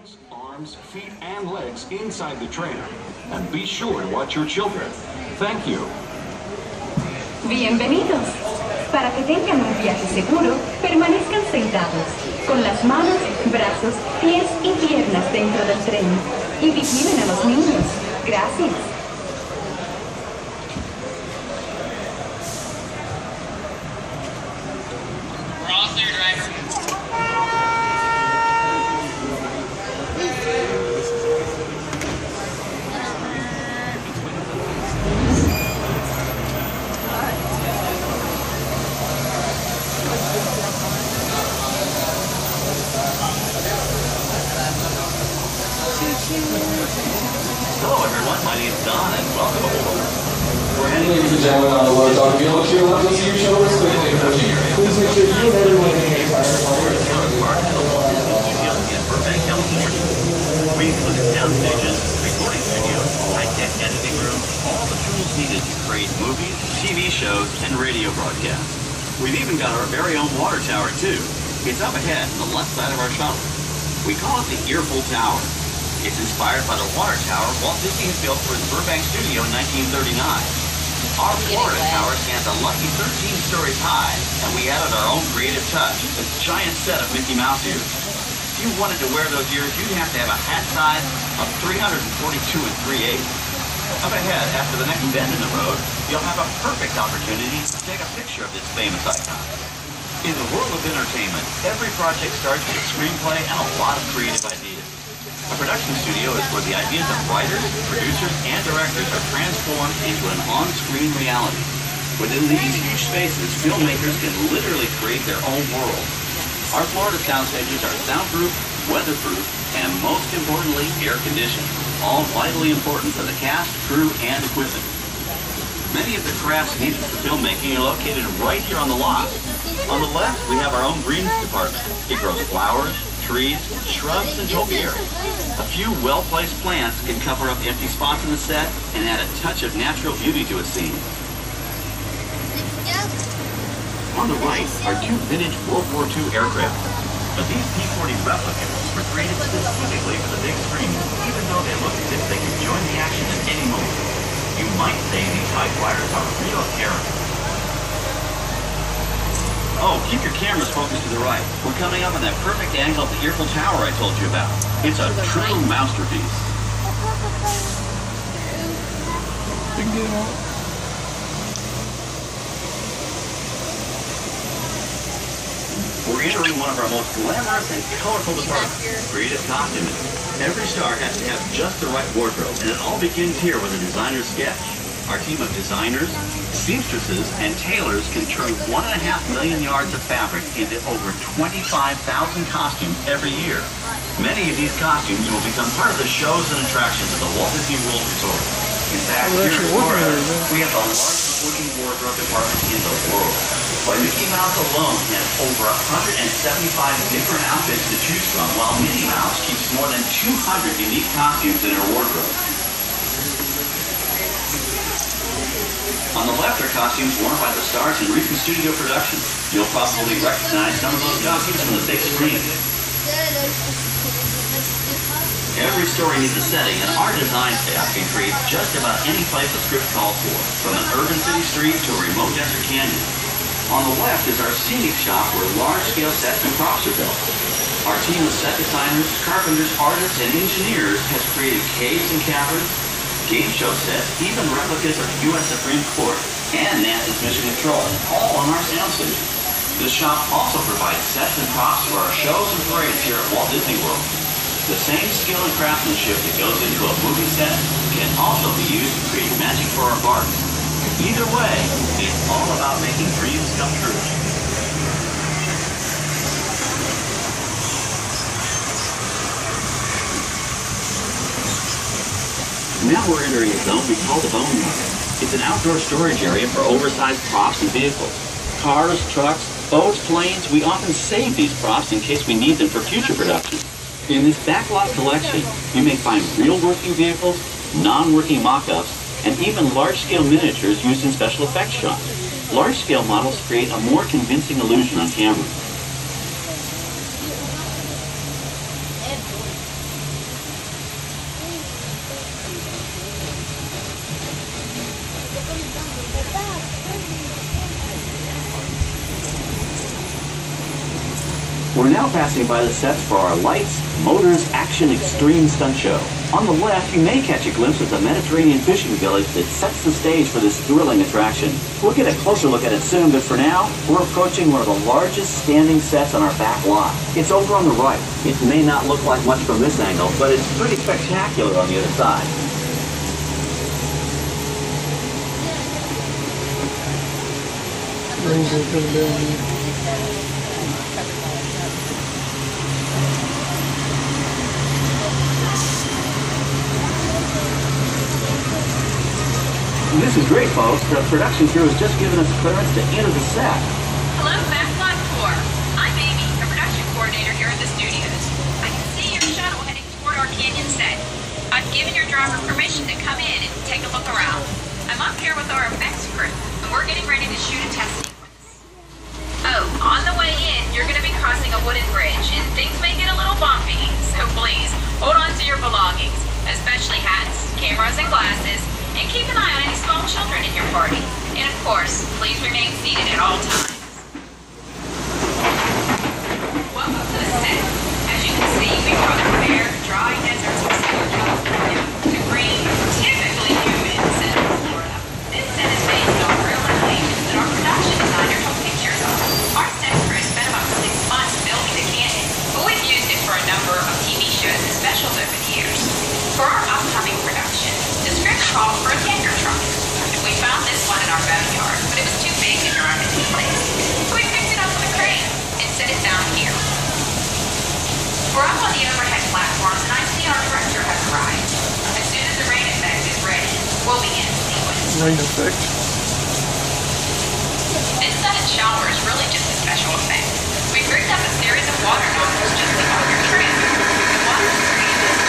hands, arms, feet, and legs inside the train. And be sure to watch your children. Thank you. Bienvenidos. Para que tengan un viaje seguro, permanezcan sentados, con las manos, brazos, pies y piernas dentro del tren. Y vigilen a los niños. Gracias. We're all clear, driver. Hello everyone, my name is Don and welcome aboard. Ladies and gentlemen, on the lower dock, if you look to your left, you'll see your shoulders quickly approaching. Please make sure you and everyone in the entire flight. Burbank, California. We included sound stages, recording studios, high-tech editing rooms, all the tools needed to create movies, TV shows, and radio broadcasts. We've even got our very own water tower too. It's up ahead on the left side of our shuttle. We call it the Earful Tower. It's inspired by the water tower Walt Disney had built for his Burbank studio in 1939. Our Florida tower stands a lucky 13 stories high, and we added our own creative touch, a giant set of Mickey Mouse ears. If you wanted to wear those ears, you'd have to have a hat size of 342 3/8. Up ahead, after the next bend in the road, you'll have a perfect opportunity to take a picture of this famous icon. In the world of entertainment, every project starts with a screenplay and a lot of creative ideas. A production studio is where the ideas of writers, producers, and directors are transformed into an on-screen reality. Within these huge spaces, filmmakers can literally create their own world. Our Florida sound stages are soundproof, weatherproof, and most importantly, air-conditioned, all vitally important for the cast, crew, and equipment. Many of the crafts needed for filmmaking are located right here on the lot. On the left, we have our own greens department. It grows flowers, trees, shrubs, and topiaries. A few well-placed plants can cover up empty spots in the set and add a touch of natural beauty to a scene. On the right are two vintage World War II aircraft. But these P-40 replicas were created specifically for the big screen, even though they look as if they could join the action at any moment. You might say these TIE fighters are real characters. Oh, keep your cameras focused to the right. We're coming up on that perfect angle of the Earful Tower I told you about. It's a true masterpiece. We're entering one of our most glamorous and colorful departments, creative costuming. Every star has to have just the right wardrobe, and it all begins here with a designer's sketch. Our team of designers, seamstresses, and tailors can turn 1.5 million yards of fabric into over 25,000 costumes every year. Many of these costumes will become part of the shows and attractions of the Walt Disney World Resort. In fact, here in Florida, we have the largest looking wardrobe department in the world. But Mickey Mouse alone has over 175 different outfits to choose from, while Minnie Mouse keeps more than 200 unique costumes in her wardrobe. On the left are costumes worn by the stars in recent studio productions. You'll probably recognize some of those costumes from the big screen. Every story needs a setting, and our design staff can create just about any place a script calls for, from an urban city street to a remote desert canyon. On the left is our scenic shop where large-scale sets and props are built. Our team of set designers, carpenters, artists, and engineers has created caves and caverns, game show sets, even replicas of the U.S. Supreme Court and NASA's Mission Control, all on our sound station. This shop also provides sets and props for our shows and parades here at Walt Disney World. The same skill and craftsmanship that goes into a movie set can also be used to create magic for our parks. Either way, it's all about making dreams come true. Now we're entering a zone we call the Bone Yard. It's an outdoor storage area for oversized props and vehicles. Cars, trucks, boats, planes, we often save these props in case we need them for future production. In this backlot collection, you may find real working vehicles, non-working mock-ups, and even large-scale miniatures used in special effects shots. Large-scale models create a more convincing illusion on camera. We're now passing by the sets for our Lights, Motors, Action Extreme Stunt Show. On the left, you may catch a glimpse of the Mediterranean fishing village that sets the stage for this thrilling attraction. We'll get a closer look at it soon, but for now, we're approaching one of the largest standing sets on our back lot. It's over on the right. It may not look like much from this angle, but it's pretty spectacular on the other side. This is great, folks. The production crew has just given us clearance to enter the set. Hello, Backlot Tour. I'm Amy, a production coordinator here at the studios. I can see your shuttle heading toward our canyon set. I've given your driver permission to come in and take a look around. I'm up here with our effects crew, and we're getting ready to shoot a test sequence. Oh, on the way in, you're going to be crossing a wooden bridge, and things may get a little bumpy, so please, hold on to your belongings, especially hats, cameras, and glasses, and keep an eye on any small children in your party. And of course, please remain seated at all times. Welcome to the set. As you can see, we brought the bare, dry deserts of Southern California to green, typically humid Central Florida. This set is based on real locations that our production designer took pictures of. Our set crew spent about 6 months building the canyon, but we've used it for a number of TV shows and specials over the years. For our upcoming production, the script called for a tanker truck. We found this one in our backyard, but it was too big to drive into place. So we picked it up with a crane and set it down here. We're up on the overhead platforms, and I see our director has arrived. As soon as the rain effect is ready, we'll begin the sequence. Rain effect? This sudden shower is really just a special effect. We've rigged up a series of water nozzles just above your trim. The water stream is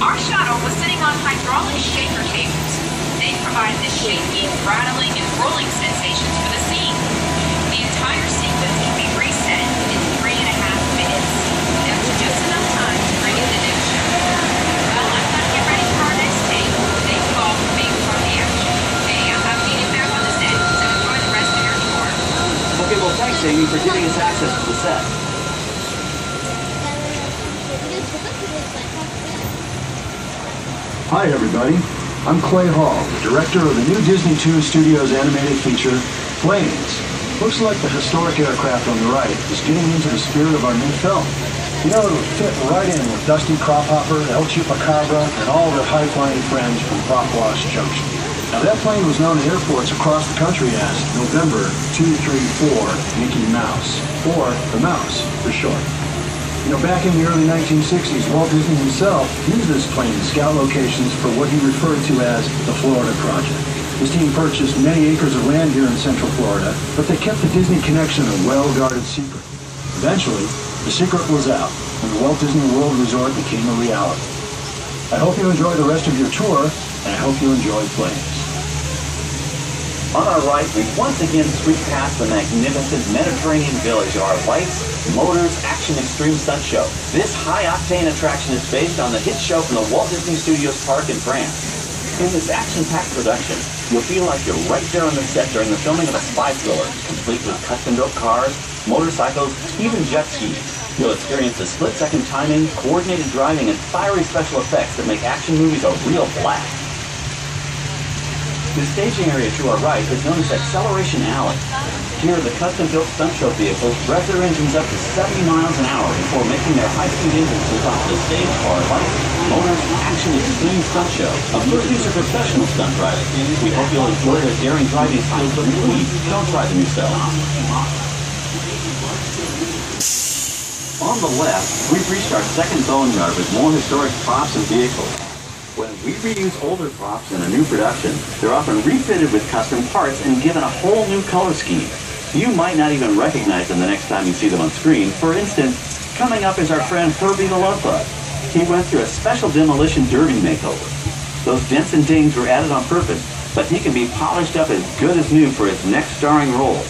our shuttle was sitting on hydraulic shaker cables. They provide the shaking, rattling, and rolling sensations for the scene. The entire sequence can be reset in 3.5 minutes. That's just enough time to bring in the new show. Well, let's not get ready for our next take. They call being from the action. Hey, I'll meet you back on the set, so enjoy the rest of your tour. Okay, well, thanks, Amy, for giving us access to the set. Hi everybody, I'm Clay Hall, the director of the new Disney Studios animated feature, Planes. Looks like the historic aircraft on the right is getting into the spirit of our new film. You know, it would fit right in with Dusty Crophopper, El Chupacabra, and all their high-flying friends from Prop Wash Junction. Now that plane was known at airports across the country as November 234 Mickey Mouse, or the Mouse for short. You know, back in the early 1960s, Walt Disney himself used this plane to scout locations for what he referred to as the Florida Project. His team purchased many acres of land here in Central Florida, but they kept the Disney connection a well-guarded secret. Eventually, the secret was out, and the Walt Disney World Resort became a reality. I hope you enjoy the rest of your tour, and I hope you enjoy Planes. On our right, we once again sweep past the magnificent Mediterranean village of our Lights, Motors, Action Extreme Stunt Show. This high-octane attraction is based on the hit show from the Walt Disney Studios Park in France. In this action-packed production, you'll feel like you're right there on the set during the filming of a spy thriller, complete with custom-built cars, motorcycles, even jet skis. You'll experience the split-second timing, coordinated driving, and fiery special effects that make action movies a real blast. The staging area to our right is known as Acceleration Alley. Here, the custom-built stunt show vehicles rev their engines up to 70 miles an hour before making their high-speed entrances off the stage for our Lights, Motors, Action Extreme Stunt Show, a first use of professional stunt driving. We hope you'll enjoy their daring driving skills, but please don't try them yourself. On the left, we've reached our second boneyard with more historic props and vehicles. When we reuse older props in a new production, they're often refitted with custom parts and given a whole new color scheme. You might not even recognize them the next time you see them on screen. For instance, coming up is our friend Herbie the Love Bug. He went through a special demolition derby makeover. Those dents and dings were added on purpose, but he can be polished up as good as new for his next starring role.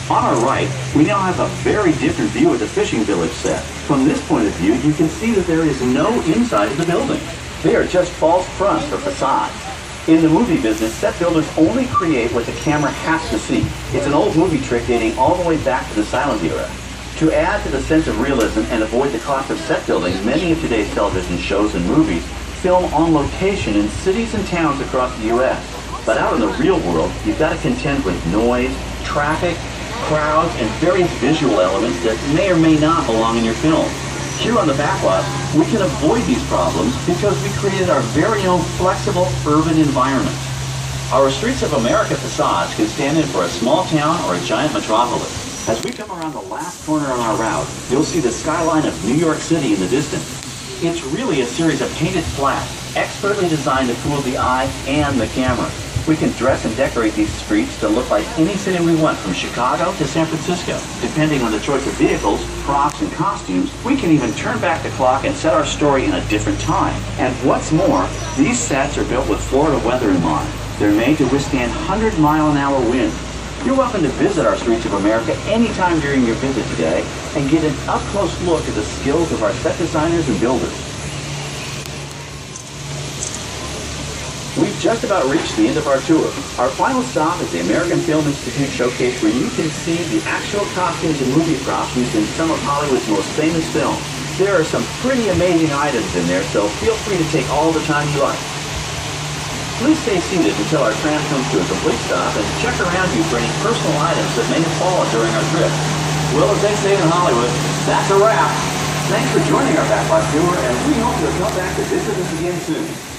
On our right, we now have a very different view of the fishing village set. From this point of view, you can see that there is no inside of the building. They are just false fronts or facades. In the movie business, set builders only create what the camera has to see. It's an old movie trick dating all the way back to the silent era. To add to the sense of realism and avoid the cost of set building, many of today's television shows and movies film on location in cities and towns across the U.S. But out in the real world, you've got to contend with noise, traffic, crowds, and various visual elements that may or may not belong in your film. Here on the Backlot, we can avoid these problems because we created our very own flexible urban environment. Our Streets of America facades can stand in for a small town or a giant metropolis. As we come around the last corner on our route, you'll see the skyline of New York City in the distance. It's really a series of painted flats, expertly designed to fool the eye and the camera. We can dress and decorate these streets to look like any city we want, from Chicago to San Francisco. Depending on the choice of vehicles, props, and costumes, we can even turn back the clock and set our story in a different time. And what's more, these sets are built with Florida weather in mind. They're made to withstand 100-mile-an-hour winds. You're welcome to visit our Streets of America anytime during your visit today and get an up-close look at the skills of our set designers and builders. We've just about reached the end of our tour. Our final stop is the American Film Institute Showcase, where you can see the actual costumes and movie props used in some of Hollywood's most famous films. There are some pretty amazing items in there, so feel free to take all the time you like. Please stay seated until our tram comes to a complete stop and check around you for any personal items that may have fallen during our trip. Well, as they say in Hollywood, that's a wrap. Thanks for joining our Backlot Tour, and we hope you'll come back to visit us again soon.